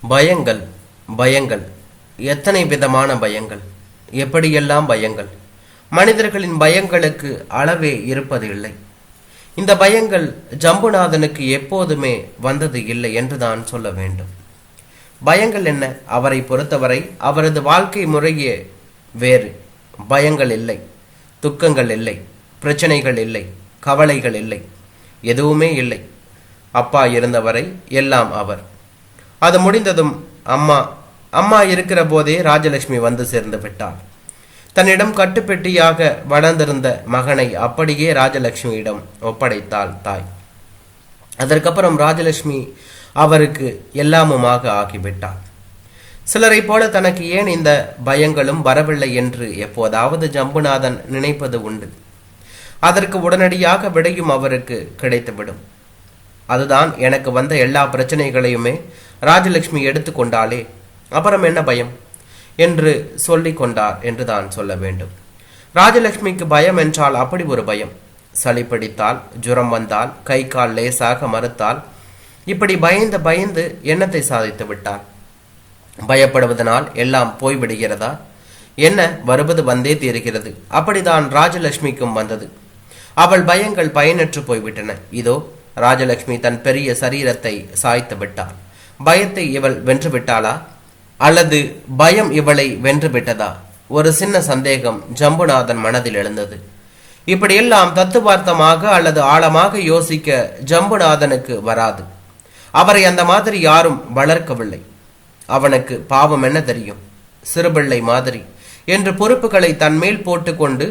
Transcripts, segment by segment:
பயங்கள் பயங்கள் எத்தனை விதமான பயங்கள், எப்படியெல்லாம் பயங்கள். மனிதர்களின் பயங்களுக்கு அளவே இருப்பதில்லை. இந்த பயங்கள் ஜம்புநாதனுக்கு எப்போதுமே வந்தது இல்லை என்று தான் சொல்ல வேண்டும். பயங்கள் என்ன? அவரை பொறுத்தவரை அவரது வாழ்க்கை முறையே வேறு. பயங்கள் இல்லை, துக்கங்கள் இல்லை, பிரச்சனைகள் இல்லை, கவலைகள் இல்லை, எதுவுமே இல்லை. அப்பா இருந்தவரை எல்லாம் அவர். அது முடிந்ததும் அம்மா இருக்கிற போதே ராஜலட்சுமி வந்து சேர்ந்து விட்டாள். தன்னிடம் கட்டுப்பெட்டியாக வளர்ந்திருந்த மகனை அப்படியே ராஜலட்சுமியிடம் ஒப்படைத்தாள் தாய். அதற்கப்புறம் ராஜலட்சுமி அவருக்கு எல்லாமுமாக ஆகிவிட்டாள். சிலரை போல தனக்கு ஏன் இந்த பயங்களும் வரவில்லை என்று எப்போதாவது ஜம்புநாதன் நினைப்பது உண்டு. அதற்கு உடனடியாக விடையும் அவருக்கு கிடைத்துவிடும். அதுதான், எனக்கு வந்த எல்லா பிரச்சனைகளையுமே ராஜலட்சுமி எடுத்துக்கொண்டாலே, அப்புறம் என்ன பயம் என்று சொல்லிக் கொண்டார் என்று தான் சொல்ல வேண்டும். ராஜலட்சுமிக்கு பயம் என்றால் அப்படி ஒரு பயம். சளி பிடித்தால், ஜுரம் வந்தால், கை கால் லேசாக மறுத்தால், இப்படி பயந்து பயந்து எண்ணத்தை சாதித்து விட்டார். பயப்படுவதனால் எல்லாம் போய்விடுகிறதா? என்ன, வருவது வந்தே தீருகிறது. அப்படிதான் ராஜலட்சுமிக்கும் வந்தது. அவள் பயங்கள் பயனற்று போய்விட்டன. இதோ ராஜலட்சுமி தன் பெரிய சரீரத்தை சாய்த்து விட்டாள். பயத்தை இவள் வென்று விட்டாளா, அல்லது பயம் இவளை வென்று விட்டதா? ஒரு சின்ன சந்தேகம் ஜம்புநாதன் மனதில் எழுந்தது. இப்படியெல்லாம் தத்துவார்த்தமாக அல்லது ஆழமாக யோசிக்க ஜம்புநாதனுக்கு வராது. அவரை அந்த மாதிரி யாரும் வளர்க்கவில்லை. அவனுக்கு பாவம் என்ன தெரியும்? சிறுபிள்ளை மாதிரி என்று பொறுப்புகளை தன்மேல் போட்டுக்கொண்டு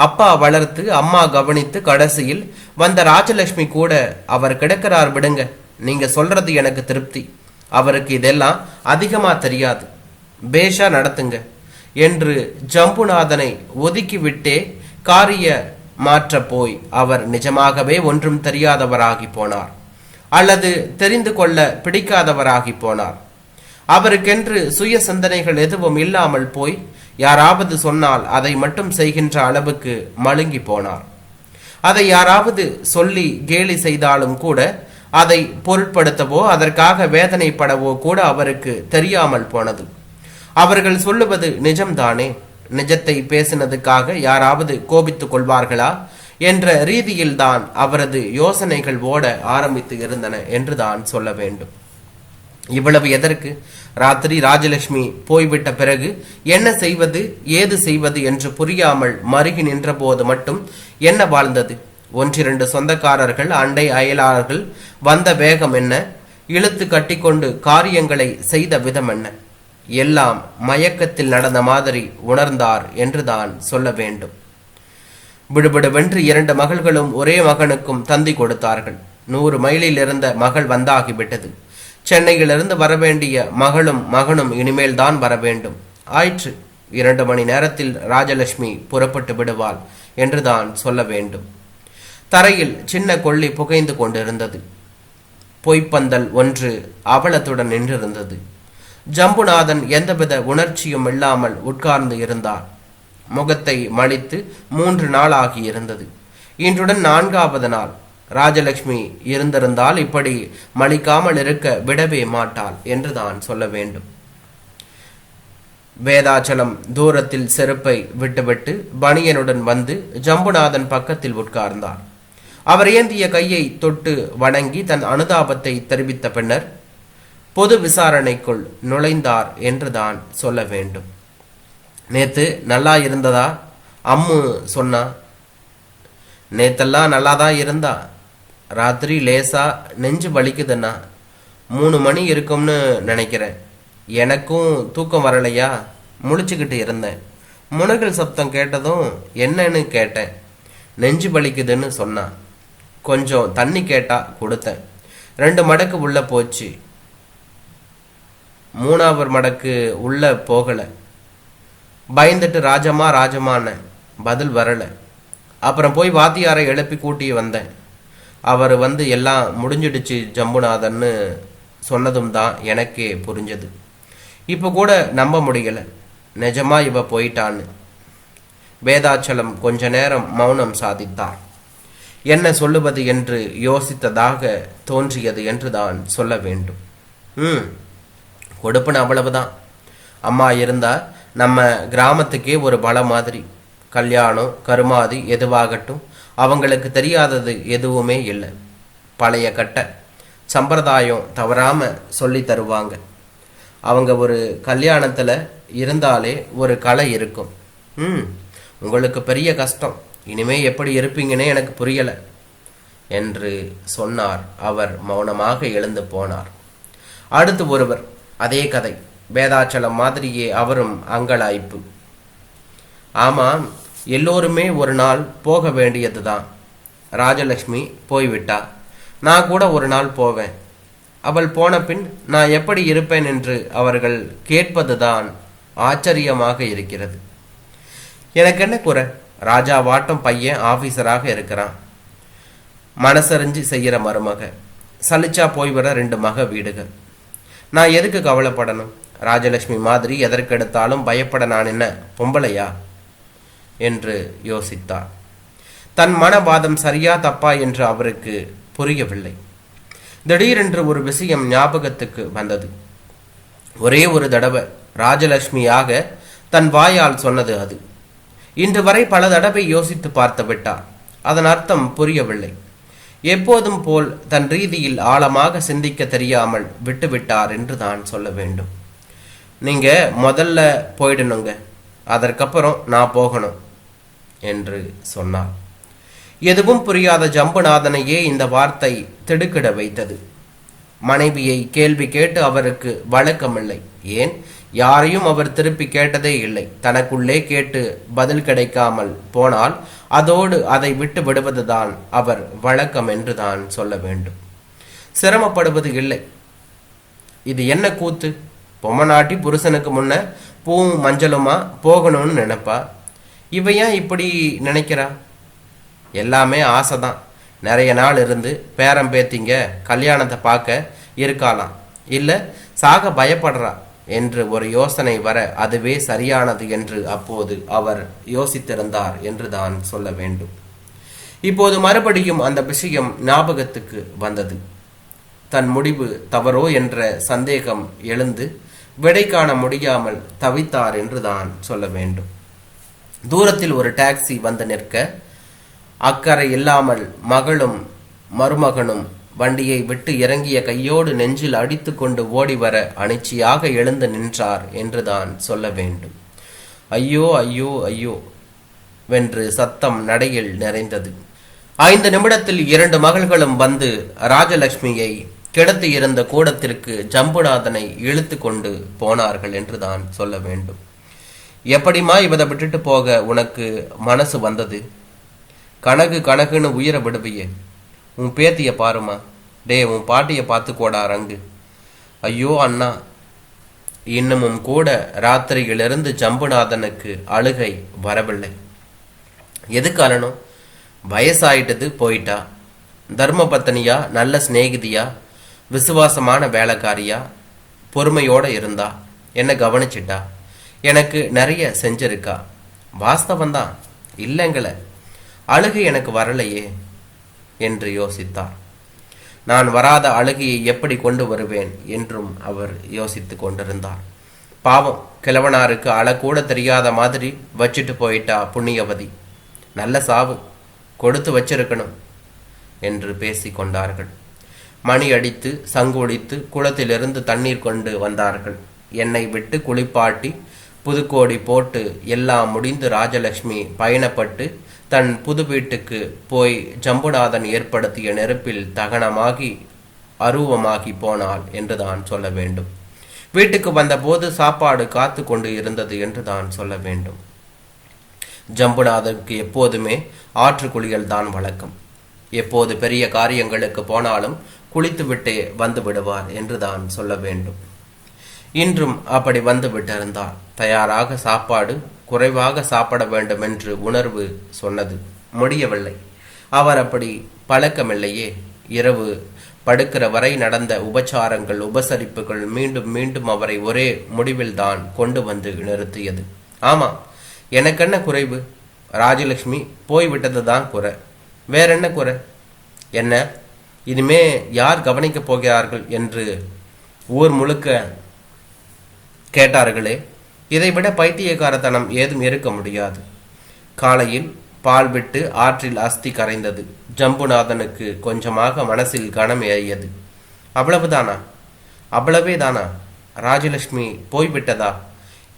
அப்பா வளர்த்து, அம்மா கவனித்து, கடைசியில் வந்த ராஜலட்சுமி கூட அவர் கிடக்கிறார், விடுங்க, நீங்க சொல்றது எனக்கு திருப்தி, அவருக்கு இதெல்லாம் அதிகமா தெரியாது, பேஷா நடத்துங்க என்று ஜம்புநாதனை ஒதுக்கிவிட்டே காரிய மாற்ற போய் அவர் நிஜமாகவே ஒன்றும் தெரியாதவராகி போனார், அல்லது தெரிந்து கொள்ள பிடிக்காதவராகி போனார். அவருக்கென்று சுய சிந்தனைகள் எதுவும் இல்லாமல் போய் யாராவது சொன்னால் அதை மட்டும் செய்கின்ற அளவுக்கு மழுங்கி போனார். அதை யாராவது சொல்லி கேலி செய்தாலும் கூட அதை பொருட்படுத்தவோ அதற்காக வேதனைப்படவோ கூட அவருக்கு தெரியாமல் போனது. அவர்கள் சொல்லுவது நிஜம்தானே, நிஜத்தை பேசினதுக்காக யாராவது கோபித்துக் கொள்வார்களா என்ற ரீதியில்தான் அவரது யோசனைகள் ஓட ஆரம்பித்து இருந்தன என்று தான் சொல்ல வேண்டும். இவ்வளவு எதற்கு? ராத்திரி ராஜலட்சுமி போய்விட்ட பிறகு என்ன செய்வது, ஏது செய்வது என்று புரியாமல் மருகி நின்ற போது மட்டும் என்ன வாழ்ந்தது? ஒன்றிரண்டு சொந்தக்காரர்கள், அண்டை அயலாளர்கள் வந்த வேகம் என்ன, இழுத்து கட்டிக்கொண்டு காரியங்களை செய்த விதம் என்ன, எல்லாம் மயக்கத்தில் நடந்த மாதிரி உணர்ந்தார் என்று தான் சொல்ல வேண்டும். விடுவிடுவென்று 2 மகள்களும் ஒரே மகனுக்கும் தந்தி கொடுத்தார்கள். 100 மைலில் இருந்த மகள் வந்தாகிவிட்டது. சென்னையிலிருந்து வரவேண்டிய மகனும் இனிமேல் தான் வர வேண்டும். ஆயிற்று, 2 மணி நேரத்தில் ராஜலட்சுமி புறப்பட்டு விடுவாள் என்று தான் சொல்ல வேண்டும். தரையில் சின்ன கொள்ளி புகைந்து கொண்டிருந்தது. பொய்ப்பந்தல் ஒன்று அவலத்துடன் நின்றிருந்தது. ஜம்புநாதன் எந்தவித உணர்ச்சியும் இல்லாமல் உட்கார்ந்து இருந்தார். முகத்தை மலித்து 3 நாள் ஆகியிருந்தது. இன்றுடன் 4வது நாள். ராஜலட்சுமி இருந்திருந்தால் இப்படி மலிக்காமல் இருக்க விடவே மாட்டாள் என்று தான் சொல்ல வேண்டும். வேதாச்சலம் தூரத்தில் செருப்பை விட்டுவிட்டு பனியனுடன் வந்து ஜம்புநாதன் பக்கத்தில் உட்கார்ந்தார். அவர் ஏந்திய கையை தொட்டு வணங்கி தன் அனுதாபத்தை தெரிவித்த பின்னர் பொது விசாரணைக்குள் நுழைந்தார் என்று தான் சொல்ல வேண்டும். நேத்து நல்லா இருந்ததா? அம்மு சொன்னா. நேத்தெல்லாம் நல்லா தான் இருந்தா. ராத்திரி லேசா நெஞ்சு வலிக்குதுன்னா 3 மணி இருக்கும்னு நினைக்கிறேன். எனக்கும் தூக்கம் வரலையா, முழிச்சுக்கிட்டு இருந்தேன். முனகல் சப்தம் கேட்டதும் என்னன்னு கேட்டேன். நெஞ்சு வலிக்குதுன்னு சொன்னா. கொஞ்சம் தண்ணி கேட்டா கொடுத்தேன். 2 மடக்கு உள்ள போச்சு. 3வது மடக்கு உள்ள போகல. பயந்துட்டு ராஜமான்னு பதில் வரல. அப்புறம் போய் வாத்தியாரை எழுப்பி கூட்டி வந்தேன். அவர் வந்து எல்லாம் முடிஞ்சிடுச்சு ஜம்புநாதன்னு சொன்னதும் தான் எனக்கே புரிஞ்சது. இப்போ கூட நம்ப முடியல, நிஜமா இவ போயிட்டான்னு. வேதாச்சலம் கொஞ்ச நேரம் மௌனம் சாதித்தார். என்ன சொல்லுவது என்று யோசித்ததாக தோன்றியது என்று தான் சொல்ல வேண்டும். கொடுப்புன்னு அவ்வளவுதான். அம்மா இருந்தா நம்ம கிராமத்துக்கே ஒரு பலம் மாதிரி. கல்யாணம் கருமாதி எதுவாகட்டும் அவங்களுக்கு தெரியாதது எதுவுமே இல்லை. பழைய கட்ட சம்பிரதாயம் தவறாம சொல்லி தருவாங்க. அவங்க ஒரு கல்யாணத்துல இருந்தாலே ஒரு கலை இருக்கும். உங்களுக்கு பெரிய கஷ்டம், இனிமே எப்படி இருப்பீங்கன்னே எனக்கு புரியல என்று சொன்னார். அவர் மௌனமாக எழுந்து போனார். அடுத்து ஒருவர் அதே கதை, வேதாச்சலம் மாதிரியே அவரும் அங்கலாய்ப்பு. ஆமாம், எல்லோருமே ஒரு நாள் போக வேண்டியதுதான். ராஜலட்சுமி போய்விட்டா, நான் கூட ஒரு நாள் போவேன். அவள் போன பின் நான் எப்படி இருப்பேன் என்று அவர்கள் கேட்பதுதான் ஆச்சரியமாக இருக்கிறது. எனக்கு என்ன குறை? ராஜா வாட்டம் பையன் ஆபீசராக இருக்கிறான். மனசறிஞ்சு செய்கிற மருமக, சலிச்சா போய்விட 2 மக வீடுகள். நான் எதுக்கு கவலைப்படணும்? ராஜலட்சுமி மாதிரி எதற்கெடுத்தாலும் பயப்பட நான் என்ன பொம்பளையா என்று யோசித்தார். தன் மனவாதம் சரியா தப்பா என்று அவருக்கு புரியவில்லை. திடீரென்று ஒரு விஷயம் ஞாபகத்துக்கு வந்தது. ஒரே ஒரு தடவை ராஜலட்சுமியாக தன் வாயால் சொன்னது அது. இன்று வரை பல தடவை யோசித்து பார்த்து விட்டார். அதன் அர்த்தம் புரியவில்லை. எப்போதும் போல் தன் ரீதியில் ஆழமாக சிந்திக்க தெரியாமல் விட்டுவிட்டார் என்று தான் சொல்ல வேண்டும். நீங்க முதல்ல போயிடணுங்க, அதற்கப்புறம் நான் போகணும் என்று சொன்னார். எதுவும் புரியாத ஜம்புநாதனையே இந்த வார்த்தை திடுக்கிட வைத்தது. மனைவியை கேள்வி கேட்டு அவருக்கு வழக்கமில்லை. ஏன், யாரையும் அவர் திருப்பி கேட்டதே இல்லை. தனக்குள்ளே கேட்டு பதில் கிடைக்காமல் போனால் அதோடு அதை விட்டு விடுவதுதான் அவர் வழக்கம் என்று தான் சொல்ல வேண்டும். சிரமப்படுவது இல்லை. இது என்ன கூத்து? பொம்மநாட்டி புருஷனுக்கு முன்ன பூவும் மஞ்சளுமா போகணும்னு நினைப்பா. இவையா இப்படி நினைக்கிறா? எல்லாமே ஆசைதான். நிறைய நாள் இருந்து பேரம் பேத்திங்க கல்யாணத்தை பார்க்க இருக்கலாம், இல்லை சாக பயப்படுறா என்று ஒரு யோசனை வர அதுவே சரியானது என்று அப்போது அவர் யோசித்திருந்தார் என்று தான் சொல்ல வேண்டும். இப்போது மறுபடியும் அந்த விஷயம் ஞாபகத்துக்கு வந்தது. தன் முடிவு தவறோ என்ற சந்தேகம் எழுந்து விடை காண முடியாமல் தவித்தார் என்று தான் சொல்ல வேண்டும். தூரத்தில் ஒரு டாக்ஸி வந்து நிற்க அக்கறை இல்லாமல் மகளும் மருமகனும் வண்டியை விட்டு இறங்கிய கையோடு நெஞ்சில் அடித்து கொண்டு ஓடி வர அனிச்சையாக எழுந்து நின்றார் என்றுதான் சொல்ல வேண்டும். ஐயோ ஐயோ ஐயோ வென்று சத்தம் நடையில் நிறைந்தது. 5 நிமிடத்தில் 2 மகள்களும் வந்து ராஜலட்சுமியை கிடந்து இருந்த கூடத்திற்கு ஜம்புநாதனை இழுத்து கொண்டு போனார்கள் என்றுதான் சொல்ல வேண்டும். எப்படிமா இவதை விட்டுட்டு போக உனக்கு மனசு வந்தது? கணக்குன்னு உயிரை விடுவியே. உன் பேத்திய பாருமா. உன் பாட்டியை பார்த்துக்கோடா ரங்கு. ஐயோ அண்ணா. இன்னமும் கூட ராத்திரியிலிருந்து ஜம்புநாதனுக்கு அழுகை வரவில்லை. எதுக்கு அழணும்? வயசாயிட்டது, போயிட்டா. தர்ம பத்தினியா, நல்ல சிநேகிதியா, விசுவாசமான வேலைக்காரியா, பொறுமையோட இருந்தா, என்ன கவனிச்சிட்டா, எனக்கு நிறைய செஞ்சிருக்கா. வாஸ்தவந்தான், இல்லைங்கள. அழுகை எனக்கு வரலையே என்று யோசித்தார். நான் வராத அழுகையை எப்படி கொண்டு வருவேன் என்றும் அவர் யோசித்து கொண்டிருந்தார். பாவம், கிழவனாருக்கு அழக்கூட தெரியாத மாதிரி வச்சுட்டு போயிட்டா புண்ணியவதி. நல்ல சாவு, கொடுத்து வச்சிருக்கணும் என்று பேசி கொண்டார்கள். மணி அடித்து சங்குடித்து குளத்திலிருந்து தண்ணீர் கொண்டு வந்தார்கள். எண்ணெய் விட்டு குளிப்பாட்டி புதுக்கோடி போட்டு எல்லாம் முடிந்து ராஜலட்சுமி பயணப்பட்டு தன் புது வீட்டுக்கு போய் ஜம்புநாதன் ஏற்படுத்திய நெருப்பில் தகனமாகி அரூபமாகி போனாள் என்றுதான் சொல்ல வேண்டும். வீட்டுக்கு வந்தபோது சாப்பாடு காத்து கொண்டு இருந்தது என்று தான் சொல்ல வேண்டும். ஜம்புநாதனுக்கு எப்போதுமே ஆற்று குளியல் தான் வழக்கம். எப்போது பெரிய காரியங்களுக்கு போனாலும் குளித்துவிட்டே வந்து விடுவார் என்று தான் சொல்ல வேண்டும். இன்றும் அப்படி வந்து விட்டிருந்தார். தயாராக சாப்பாடு குறைவாக சாப்பிட வேண்டும் என்று உணர்வு சொன்னது. முடியவில்லை. அவர் அப்படி பழக்கமில்லையே. இரவு படுக்கிற வரை நடந்த உபச்சாரங்கள் உபசரிப்புகள் மீண்டும் மீண்டும் அவரை ஒரே முடிவில்தான் கொண்டு வந்து நிறுத்தியது. ஆமாம், எனக்கென்ன குறைவு? ராஜலட்சுமி போய்விட்டது தான் குறை. வேறென்ன குறை? என்ன, இனிமே யார் கவனிக்கப் போகிறார்கள் என்று ஊர் முழுக்க கேட்டார்களே, இதைவிட பைத்தியக்காரத்தனம் ஏதும் இருக்க முடியாது. காலையில் பால் விட்டு ஆற்றில் அஸ்தி கரைந்தது. ஜம்புநாதனுக்கு கொஞ்சமாக மனசில் கனம் ஏறியது. அவ்வளவுதானா? அவ்வளவே தானா? ராஜலட்சுமி போய்விட்டதா?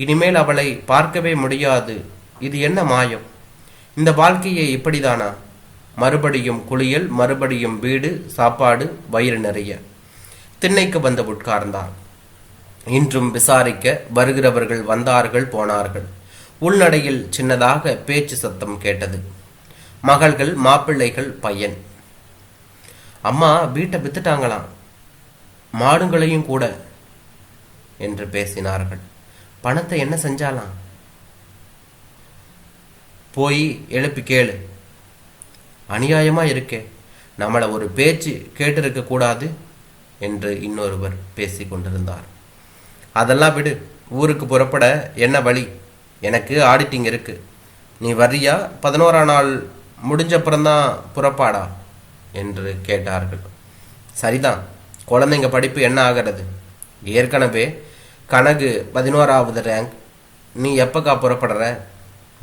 இனிமேல் அவளை பார்க்கவே முடியாது. இது என்ன மாயம்? இந்த வாழ்க்கையே இப்படிதானா? மறுபடியும் குளியல், மறுபடியும் வீடு, சாப்பாடு, வயிறு நிறைய. திண்ணைக்கு வந்து உட்கார்ந்தான். இன்றும் விசாரிக்க வருகிறவர்கள் வந்தார்கள், போனார்கள். உள்நடையில் சின்னதாக பேச்சு சத்தம் கேட்டது. மகள்கள், மாப்பிள்ளைகள், பையன். அம்மா வீட்டை வித்துட்டாங்களாம், மாடுங்களையும் கூட என்று பேசினார்கள். பணத்தை என்ன செஞ்சாலாம்? போய் எழுப்பி கேளு. அநியாயமா இருக்கே, நம்மளை ஒரு பேச்சு கேட்டிருக்க கூடாது என்று இன்னொருவர் பேசி கொண்டிருந்தார். அதெல்லாம் விடு, ஊருக்கு புறப்பட என்ன வழி? எனக்கு ஆடிட்டிங் இருக்கு. நீ வர்றியா? 11ஆம் நாள் முடிஞ்சப்புறம்தான் புறப்பாடா என்று கேட்டார்கள். சரிதான், குழந்தைங்க படிப்பு என்ன ஆகிறது? ஏற்கனவே கனகு 11ஆவது ரேங்க். நீ எப்பக்கா புறப்படுற?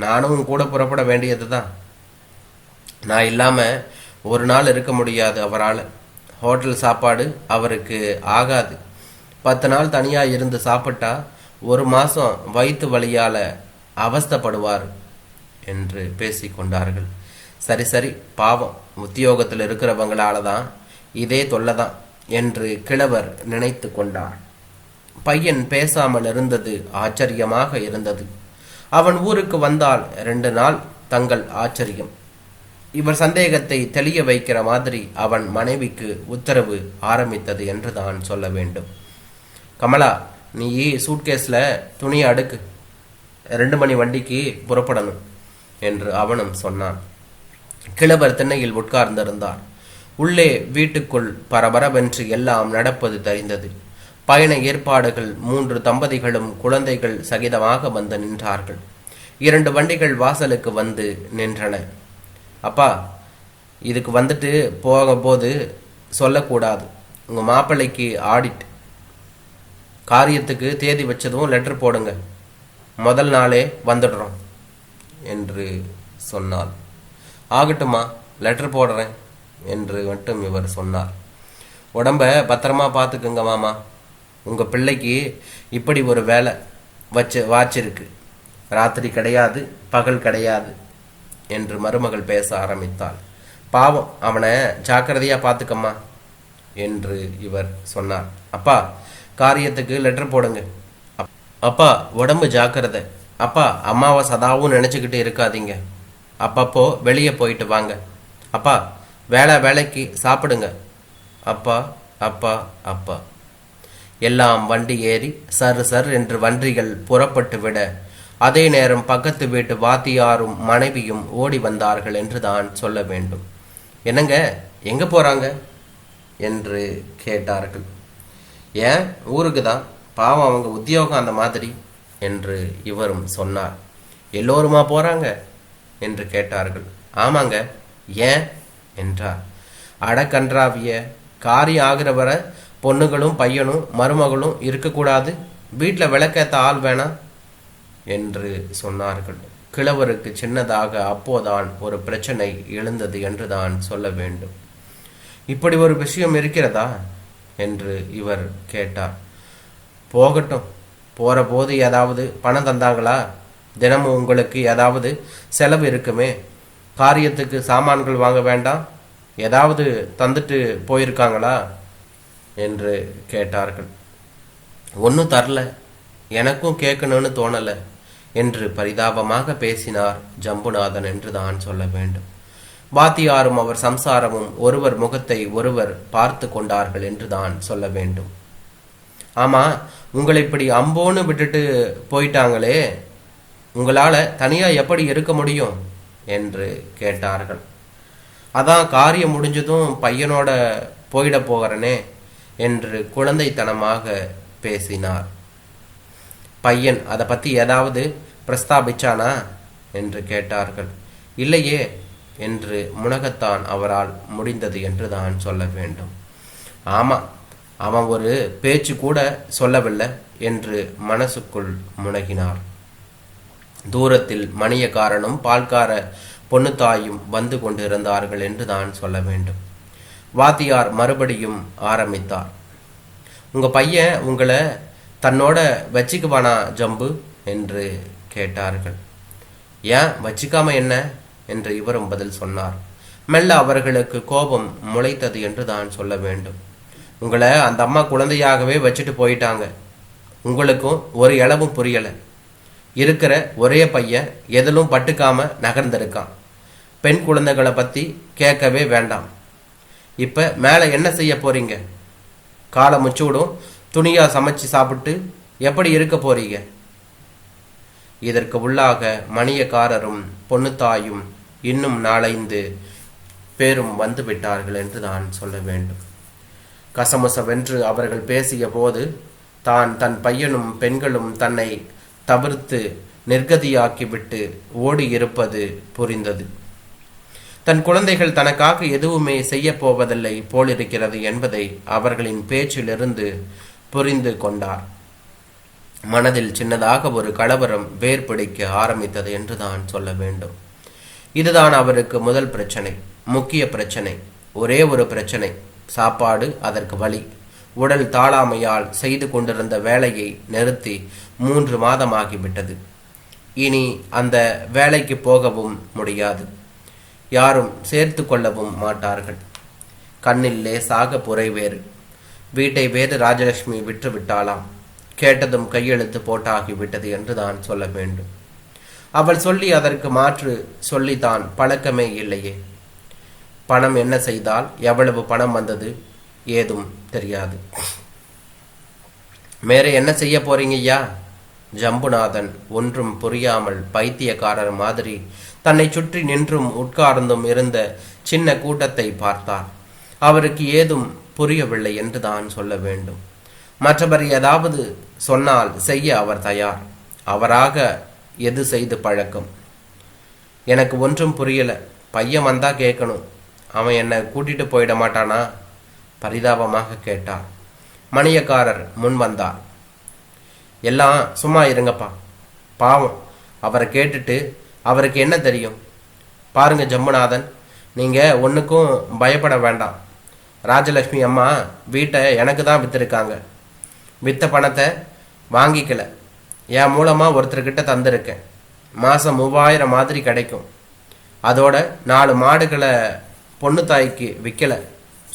நானும் கூட புறப்பட வேண்டியது தான். நான் இல்லாமல் ஒரு நாள் இருக்க முடியாது அவரால். ஹோட்டல் சாப்பாடு அவருக்கு ஆகாது. 10 நாள் தனியாக இருந்து சாப்பிட்டா 1 மாதம் வயிற்று வலியால் அவஸ்தைப்படுவார் என்று பேசிக்கொண்டார்கள். சரி சரி, பாவம், உத்தியோகத்தில் இருக்கிறவங்களால தான் இதே தொல்லைதான் என்று கிழவர் நினைத்து கொண்டார். பையன் பேசாமல் இருந்தது ஆச்சரியமாக இருந்தது. அவன் ஊருக்கு வந்தால் 2 நாள் தங்கள் ஆச்சரியம். இவர் சந்தேகத்தை தெளிய வைக்கிற மாதிரி அவன் மனைவிக்கு உத்தரவு ஆரம்பித்தது என்று தான் சொல்ல வேண்டும். கமலா, நீ சூட்கேஸில் துணியை அடுக்கு, 2 மணி வண்டிக்கு புறப்படணும் என்று அவனும் சொன்னான். கிழவர் திண்ணையில் உட்கார்ந்திருந்தார். உள்ளே வீட்டுக்குள் பரபரவென்று எல்லாம் நடப்பது தெரிந்தது. பயண ஏற்பாடுகள். 3 தம்பதிகளும் குழந்தைகள் சகிதமாக வந்து நின்றார்கள். 2 வண்டிகள் வாசலுக்கு வந்து நின்றன. அப்பா, இதுக்கு வந்துட்டு போகும்போது சொல்லக்கூடாது, உங்கள் மாப்பிள்ளைக்கு ஆடிட், காரியத்துக்கு தேதி வச்சதும் லெட்டர் போடுங்க, முதல் நாளே வந்துடுறோம் என்று சொன்னார். ஆகட்டுமா, லெட்டர் போடுறேன் என்று மட்டும் இவர் சொன்னார். உடம்ப பத்திரமா பார்த்துக்குங்க மாமா, உங்கள் பிள்ளைக்கு இப்படி ஒரு வேலை வாச்சிருக்கு, ராத்திரி கிடையாது, பகல் கிடையாது என்று மருமகள் பேச ஆரம்பித்தாள். பாவம், அவனை ஜாக்கிரதையாக பார்த்துக்கம்மா என்று இவர் சொன்னார். அப்பா, காரியத்துக்கு லெட்டர் போடுங்க. அப்பா, உடம்பு ஜாக்கிரதை. அப்பா, அம்மாவை சதாவும் நினச்சிக்கிட்டு இருக்காதீங்க. அப்பப்போ வெளியே போயிட்டு வாங்க. அப்பா, வேலைக்கு சாப்பிடுங்க. அப்பா அப்பா அப்பா. எல்லாம் வண்டி ஏறி சர் சர் என்று வண்டிகள் புறப்பட்டு விட, அதே நேரம் பக்கத்து வீட்டு வாத்தியாரும் மனைவியும் ஓடி வந்தார்கள் என்று தான் சொல்ல வேண்டும். என்னங்க, எங்கே போகிறாங்க என்று கேட்டார்கள். ஏன், ஊருக்கு தான், பாவம் அவங்க உத்தியோகம் அந்த மாதிரி என்று இவரும் சொன்னார். எல்லோருமா போகிறாங்க என்று கேட்டார்கள். ஆமாங்க, ஏன் என்றார். அடக்கன்றாவிய, காரியம் ஆகிற வரை பொண்ணுகளும் பையனும் மருமகளும் இருக்கக்கூடாது, வீட்டில் விளக்கேற்ற ஆள் வேணாம் என்று சொன்னார்கள். கிழவருக்கு சின்னதாக அப்போதான் ஒரு பிரச்சனை எழுந்தது என்று தான் சொல்ல வேண்டும். இப்படி ஒரு விஷயம் இருக்கிறதா என்று இவர் கேட்டார். போகட்டும், போகிற போது ஏதாவது பணம் தந்தாங்களா? தினமும் உங்களுக்கு ஏதாவது செலவு இருக்குமே, காரியத்துக்கு சாமான்கள் வாங்க வேண்டாம், ஏதாவது தந்துட்டு போயிருக்காங்களா என்று கேட்டார்கள். ஒன்றும் தரல, எனக்கும் கேட்கணும்னு தோணலை என்று பரிதாபமாக பேசினார் ஜம்புநாதன் என்று தான் சொல்ல வேண்டும். வாத்தியாரும் அவர் சம்சாரமும் ஒருவர் முகத்தை ஒருவர் பார்த்து கொண்டார்கள் என்று தான் சொல்ல வேண்டும். ஆமா, உங்களை இப்படி அம்போன்னு விட்டுட்டு போயிட்டாங்களே, உங்களால் தனியாக எப்படி இருக்க முடியும் என்று கேட்டார்கள். அதான் காரியம் முடிஞ்சதும் பையனோட போயிட போகிறனே என்று குழந்தைத்தனமாக பேசினார். பையன் அதை பற்றி ஏதாவது பிரஸ்தாபிச்சானா என்று கேட்டார்கள். இல்லையே என்று முனகத்தான் அவரால் முடிந்தது என்று தான் சொல்ல வேண்டும். ஆமாம், அவன் ஒரு பேச்சு கூட சொல்லவில்லை என்று மனசுக்குள் முனகினார். தூரத்தில் மணியக்காரனும் பால்கார பொண்ணுத்தாயும் வந்து கொண்டிருந்தார்கள் என்று தான் சொல்ல வேண்டும். வாத்தியார் மறுபடியும் ஆரம்பித்தார். உங்க பையன் உங்களை தன்னோட வச்சிக்குவானா ஜம்பு என்று கேட்டார்கள். ஏன் வச்சிக்காம என்ன என்று இவரும் பதில் சொன்னார். மெல்ல அவர்களுக்கு கோபம் முளைத்தது என்று தான் சொல்ல வேண்டும். உங்களை அந்த அம்மா குழந்தையாகவே வச்சுட்டு போயிட்டாங்க. உங்களுக்கும் ஒரு இளவும் புரியலை. இருக்கிற ஒரே பையன் எதிலும் பட்டுக்காம நகர்ந்திருக்கான். பெண் குழந்தைகளை பற்றி கேட்கவே வேண்டாம். இப்போ மேலே என்ன செய்ய போறீங்க? காலை முச்சூடும் துணியா சமைச்சு சாப்பிட்டு எப்படி இருக்க போறீங்க? இதற்கு உள்ளாக மணியக்காரரும் பொண்ணுத்தாயும் இன்னும் 4-5 பேரும் வந்து விட்டார்கள் என்று தான் சொல்ல வேண்டும். கசமுசவென்று அவர்கள் பேசிய போது தான் தன் பையனும் பெண்களும் தன்னை தவிர்த்து நிர்கதியாக்கிவிட்டு ஓடி இருப்பது புரிந்தது. தன் குழந்தைகள் தனக்காக எதுவுமே செய்ய போவதில்லை போலிருக்கிறது என்பதை அவர்களின் பேச்சிலிருந்து புரிந்து கொண்டார். மனதில் சின்னதாக ஒரு கலவரம் வேர் பிடிக்க ஆரம்பித்தது என்று தான் சொல்ல வேண்டும். இதுதான் அவருக்கு முதல் பிரச்சனை, முக்கிய பிரச்சனை. ஒரே ஒரு பிரச்சனை, சாப்பாடு, அதற்கு வழி. உடல் தாளாமையால் செய்து கொண்டிருந்த வேலையை நிறுத்தி 3 மாதமாகிவிட்டது. இனி அந்த வேலைக்கு போகவும் முடியாது. யாரும் சேர்த்து கொள்ளவும் மாட்டார்கள். கண்ணில் லேசாக புரை வேறு. வீட்டை வேறு ராஜலட்சுமி விற்று விட்டாளாம். கேட்டதும் கையெழுத்து போட்டாகிவிட்டது என்று தான் சொல்ல வேண்டும். அவள் சொல்லி அதற்கு மாற்று சொல்லித்தான் பழக்கமே இல்லையே. பணம் என்ன செய்தால், எவ்வளவு பணம் வந்தது, ஏதும் தெரியாது. வேற என்ன செய்ய போறீங்கய்யா? ஜம்புநாதன் ஒன்றும் புரியாமல் பைத்தியக்காரர் மாதிரி தன்னை சுற்றி நின்றும் உட்கார்ந்தும் இருந்த சின்ன கூட்டத்தை பார்த்தார். அவருக்கு ஏதும் புரியவில்லை என்று தான் சொல்ல வேண்டும். மற்றவர் ஏதாவது சொன்னால் செய்ய அவர் தயார். அவராக எது செய்து பழக்கம். எனக்கு ஒன்றும் புரியல. பையன் வந்தா கேட்கணும். அவன் என்னை கூட்டிட்டு போயிட மாட்டானா? பரிதாபமாக கேட்டார். மணியக்காரர் முன் வந்தார். எல்லாம் சும்மா இருங்கப்பா, பாவம். அவரை கேட்டுட்டு அவருக்கு என்ன தெரியும்? பாருங்க ஜம்புநாதன், நீங்க ஒன்றுக்கும் பயப்பட வேண்டாம். ராஜலட்சுமி அம்மா வீட்டை எனக்கு தான் விற்றுருக்காங்க. விற்ற பணத்தை வாங்கிக்கல, என் மூலமாக ஒருத்தர்கிட்ட தந்திருக்கேன். மாதம் 3000 மாதிரி கிடைக்கும். அதோட 4 மாடுகளை பொண்ணு தாய்க்கு விற்கலை,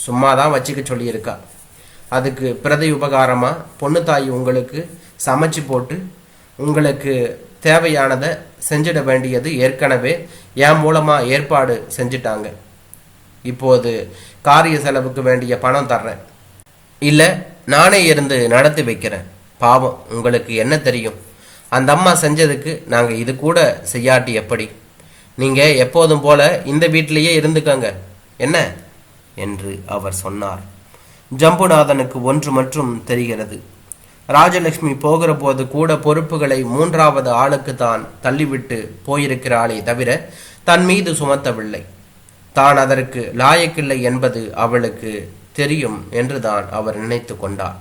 சும்மா தான் வச்சுக்க சொல்லியிருக்கா. அதுக்கு பிரதி உபகாரமாக பொண்ணு தாய் உங்களுக்கு சமைச்சு போட்டு உங்களுக்கு தேவையானதை செஞ்சிட வேண்டியது ஏற்கனவே என் மூலமாக ஏற்பாடு செஞ்சிட்டாங்க. இப்போது காரிய செலவுக்கு வேண்டிய பணம் தர்றேன், இல்லை நானே இருந்து நடத்தி வைக்கிறேன். பாவம், உங்களுக்கு என்ன தெரியும்? அந்த அம்மா செஞ்சதுக்கு நாங்கள் இது கூட செய்யாட்டி எப்படி? நீங்கள் எப்போதும் போல இந்த வீட்டிலேயே இருந்துக்கங்க என்ன என்று அவர் சொன்னார். ஜம்புநாதனுக்கு ஒன்று மட்டும் தெரிகிறது. ராஜலட்சுமி போகிற போது கூட பொறுப்புகளை 3வது ஆளுக்கு தான் தள்ளிவிட்டு போயிருக்கிறாளே தவிர தன் மீது சுமத்தவில்லை. தான் அதற்கு லாயக்கில்லை என்பது அவளுக்கு தெரியும் என்றுதான் அவர் நினைத்து கொண்டார்.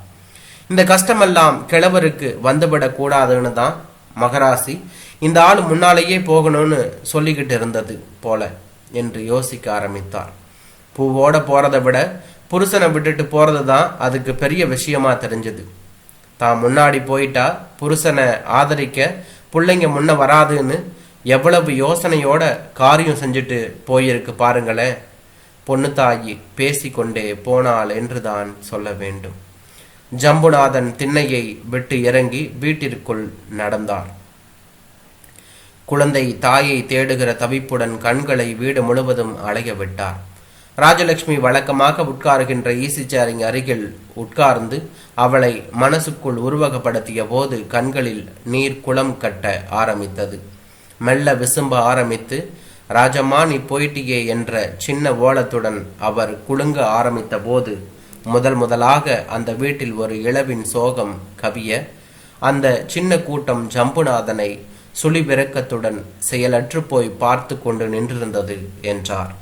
இந்த கஷ்டமெல்லாம் கிழவருக்கு வந்துவிடக் கூடாதுன்னு தான் மகராசி இந்த ஆள் முன்னாலேயே போகணும்னு சொல்லிக்கிட்டு இருந்தது போல என்று யோசிக்க ஆரம்பித்தார். பூவோட போறதை விட புருஷனை விட்டுட்டு போறது தான் அதுக்கு பெரிய விஷயமா தெரிஞ்சது. தான் முன்னாடி போயிட்டா புருஷனை ஆதரிக்க பிள்ளைங்க முன்ன வராதுன்னு எவ்வளவு யோசனையோட காரியம் செஞ்சுட்டு போயிருக்கு பாருங்களேன். பொண்ணு தாயி பேசிக்கொண்டே போனாள் என்றுதான் சொல்ல வேண்டும். ஜம்புநாதன் திண்ணையை விட்டு இறங்கி வீட்டிற்குள் நடந்தார். குழந்தை தாயை தேடுகிற தவிப்புடன் கண்களை வீடு முழுவதும் அலைய விட்டார். ராஜலட்சுமி வழக்கமாக உட்காருகின்ற ஈசி சேரிங் அருகில் உட்கார்ந்து அவளை மனசுக்குள் உருவகப்படுத்திய போது கண்களில் நீர் குளம் கட்ட ஆரம்பித்தது. மெல்ல விசும்ப ஆரம்பித்து ராஜம்மா நீ போயிட்டியே என்ற சின்ன ஓலத்துடன் அவர் குலுங்க ஆரம்பித்த போது முதலாக அந்த வீட்டில் ஒரு இளவின் சோகம் கவிய அந்த சின்ன கூட்டம் ஜம்புநாதனை சுழிவிரக்கத்துடன் செயலற்று போய் பார்த்து கொண்டு நின்றிருந்தது என்றார்.